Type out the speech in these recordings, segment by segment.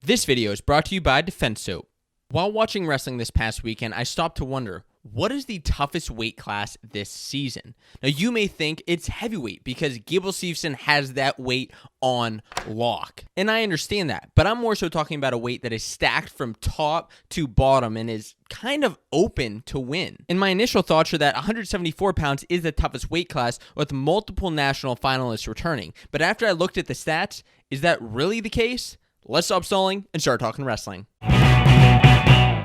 This video is brought to you by Fanco. While watching wrestling this past weekend, I stopped to wonder, what is the toughest weight class this season? Now, you may think it's heavyweight because Gable Steveson has that weight on lock. And I understand that, but I'm more so talking about a weight that is stacked from top to bottom and is kind of open to win. And my initial thoughts are that 174 pounds is the toughest weight class with multiple national finalists returning. But after I looked at the stats, is that really the case? Let's stop stalling and start talking wrestling.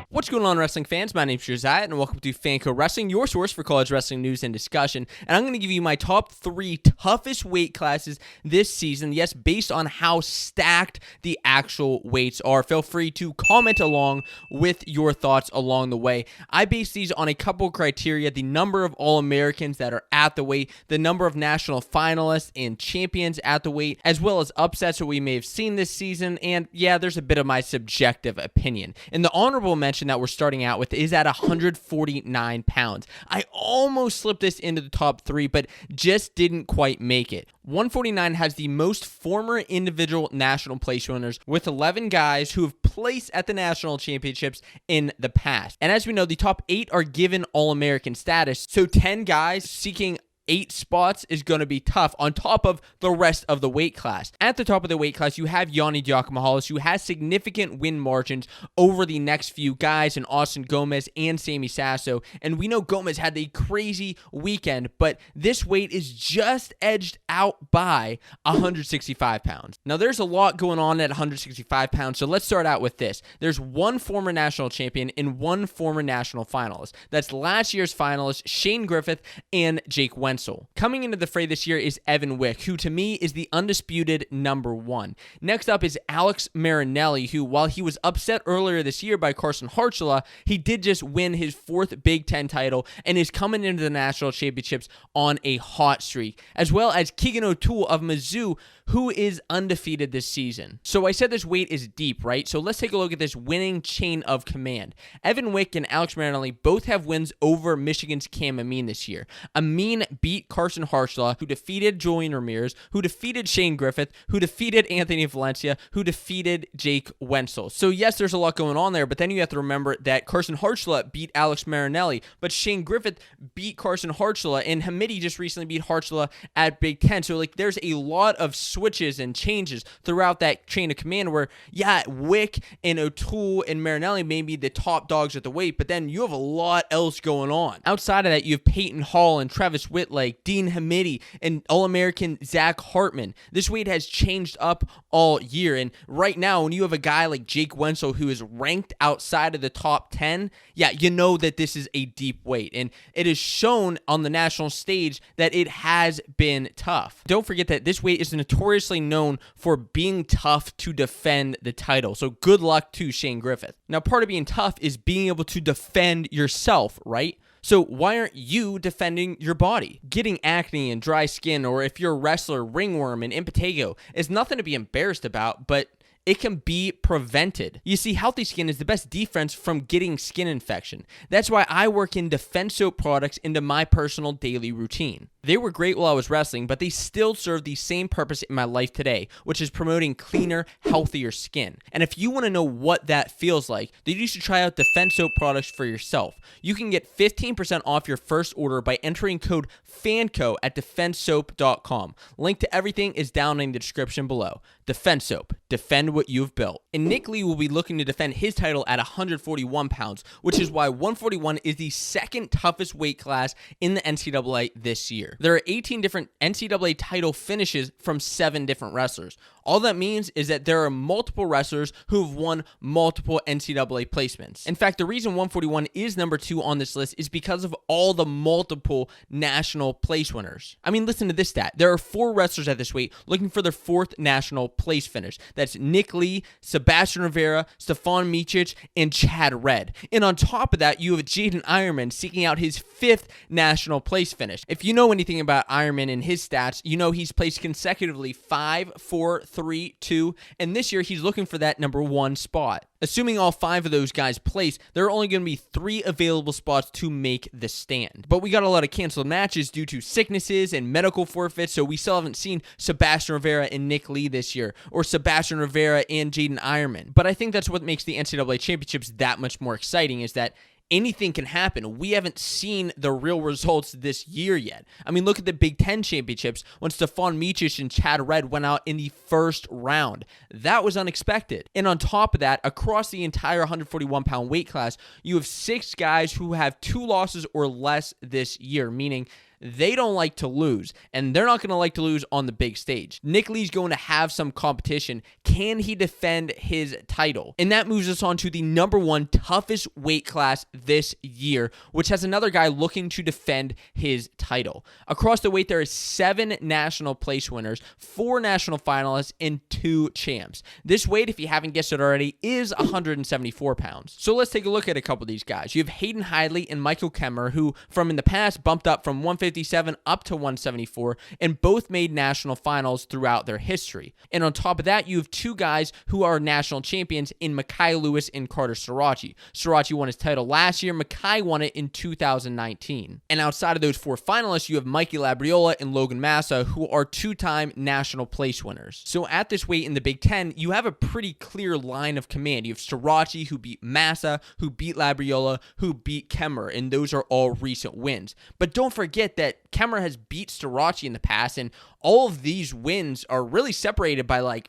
What's going on, wrestling fans? My name's Josiah, and welcome to Fanco Wrestling, your source for college wrestling news and discussion. And I'm going to give you my top 3 toughest weight classes this season. Yes, based on how stacked the actual weights are. Feel free to comment along with your thoughts along the way. I base these on a couple criteria: the number of All-Americans that are at the weight, the number of national finalists and champions at the weight, as well as upsets that we may have seen this season. And yeah, there's a bit of my subjective opinion. And the honorable mention that we're starting out with is at 149 pounds. I almost slipped this into the top 3, but just didn't quite make it. 149 has the most former individual national place winners, with 11 guys who have placed at the national championships in the past. And as we know, the top 8 are given All-American status, so 10 guys seeking 8 spots is going to be tough on top of the rest of the weight class. At the top of the weight class, you have Yanni Diakomahalis, who has significant win margins over the next few guys in Austin Gomez and Sammy Sasso. And we know Gomez had a crazy weekend, but this weight is just edged out by 165 pounds. Now, there's a lot going on at 165 pounds, so let's start out with this. There's one former national champion and one former national finalist. That's last year's finalist, Shane Griffith and Jake Wenzel. Coming into the fray this year is Evan Wick, who to me is the undisputed number 1. Next up is Alex Marinelli, who, while he was upset earlier this year by Carson Hartzler, he did just win his 4th Big Ten title and is coming into the national championships on a hot streak, as well as Keegan O'Toole of Mizzou, who is undefeated this season. So I said this weight is deep, right? So let's take a look at this winning chain of command. Evan Wick and Alex Marinelli both have wins over Michigan's Cam Amin this year. Amin beat Carson Hartzler, who defeated Julian Ramirez, who defeated Shane Griffith, who defeated Anthony Valencia, who defeated Jake Wenzel. So yes, there's a lot going on there, but then you have to remember that Carson Hartzler beat Alex Marinelli, but Shane Griffith beat Carson Hartzler, and Hamidi just recently beat Hartzler at Big Ten. So like, there's a lot of switches and changes throughout that chain of command where, yeah, Wick and O'Toole and Marinelli may be the top dogs at the weight, but then you have a lot else going on. Outside of that, you have Peyton Hall and Travis Whitlake, Dean Hamidi, and All-American Zach Hartman. This weight has changed up all year, and right now, when you have a guy like Jake Wenzel who is ranked outside of the top 10, yeah, you know that this is a deep weight, and it is shown on the national stage that it has been tough. Don't forget that this weight is notoriously known for being tough to defend the title, so good luck to Shane Griffith. Now, part of being tough is being able to defend yourself, right? So why aren't you defending your body? Getting acne and dry skin, or if you're a wrestler, ringworm and impetigo, is nothing to be embarrassed about, but it can be prevented. You see, healthy skin is the best defense from getting skin infection. That's why I work in Defense Soap products into my personal daily routine. They were great while I was wrestling, but they still serve the same purpose in my life today, which is promoting cleaner, healthier skin. And if you want to know what that feels like, then you should try out Defense Soap products for yourself. You can get 15% off your first order by entering code FANCO at defensesoap.com. Link to everything is down in the description below. Defense Soap. Defend what you've built. And Nick Lee will be looking to defend his title at 141 pounds, which is why 141 is the second toughest weight class in the NCAA this year. There are 18 different NCAA title finishes from 7 different wrestlers. All that means is that there are multiple wrestlers who have won multiple NCAA placements. In fact, the reason 141 is number 2 on this list is because of all the multiple national place winners. I mean, listen to this stat. There are 4 wrestlers at this weight looking for their 4th national place finish. That's Nick Lee, Sebastian Rivera, Stefan Micic, and Chad Red. And on top of that, you have Jaden Ironman seeking out his 5th national place finish. If you know anything about Ironman and his stats, you know he's placed consecutively 5, 4, 3, 2, and this year he's looking for that number 1 spot. Assuming all 5 of those guys place, there are only going to be 3 available spots to make the stand. But we got a lot of canceled matches due to sicknesses and medical forfeits, so we still haven't seen Sebastian Rivera and Nick Lee this year, or Sebastian Rivera and Jaden Ironman. But I think that's what makes the NCAA Championships that much more exciting, is that anything can happen. We haven't seen the real results this year yet. I mean, look at the Big Ten Championships when Stefan Micic and Chad Redd went out in the first round. That was unexpected. And on top of that, across the entire 141-pound weight class, you have 6 guys who have 2 losses or less this year, meaning they don't like to lose, and they're not going to like to lose on the big stage. Nick Lee's going to have some competition. Can he defend his title? And that moves us on to the number 1 toughest weight class this year, which has another guy looking to defend his title. Across the weight, there is 7 national place winners, 4 national finalists, and 2 champs. This weight, if you haven't guessed it already, is 174 pounds. So let's take a look at a couple of these guys. You have Hayden Hidlay and Michael Kemmer, who from in the past bumped up from 157 up to 174, and both made national finals throughout their history. And on top of that, you have 2 guys who are national champions in Mekhi Lewis and Carter Sirachi. Sirachi won his title last year. Mekhi won it in 2019. And outside of those 4 finalists, you have Mikey Labriola and Logan Massa, who are 2-time national place winners. So at this weight in the Big Ten, you have a pretty clear line of command. You have Sirachi, who beat Massa, who beat Labriola, who beat Kemmer, and those are all recent wins. But don't forget that Kemmer has beat Sirachi in the past, and all of these wins are really separated by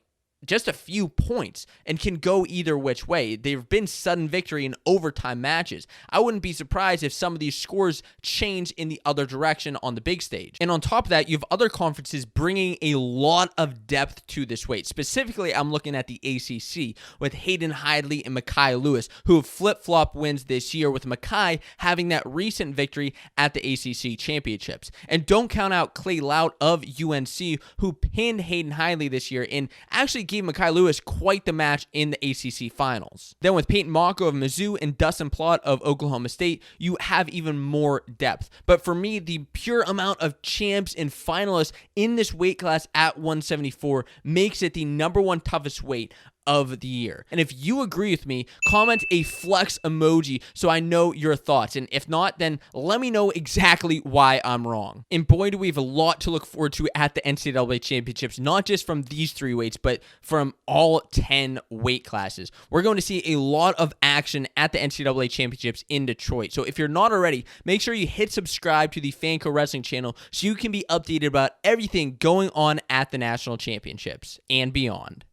just a few points and can go either which way. They've been sudden victory in overtime matches. I wouldn't be surprised if some of these scores change in the other direction on the big stage. And on top of that, you have other conferences bringing a lot of depth to this weight. Specifically, I'm looking at the ACC with Hayden Hidlay and Mekhi Lewis, who have flip-flop wins this year, with Mekhi having that recent victory at the ACC Championships. And don't count out Clay Lout of UNC, who pinned Hayden Hidlay this year and actually gave Mekhi Lewis quite the match in the ACC Finals. Then with Peyton Mocco of Mizzou and Dustin Plott of Oklahoma State, you have even more depth. But for me, the pure amount of champs and finalists in this weight class at 174 makes it the number 1 toughest weight of the year. And if you agree with me, comment a flex emoji so I know your thoughts. And if not, then let me know exactly why I'm wrong. And boy, do we have a lot to look forward to at the NCAA Championships, not just from these 3 weights, but from all 10 weight classes. We're going to see a lot of action at the NCAA Championships in Detroit. So if you're not already, make sure you hit subscribe to the Fanco Wrestling channel so you can be updated about everything going on at the National Championships and beyond.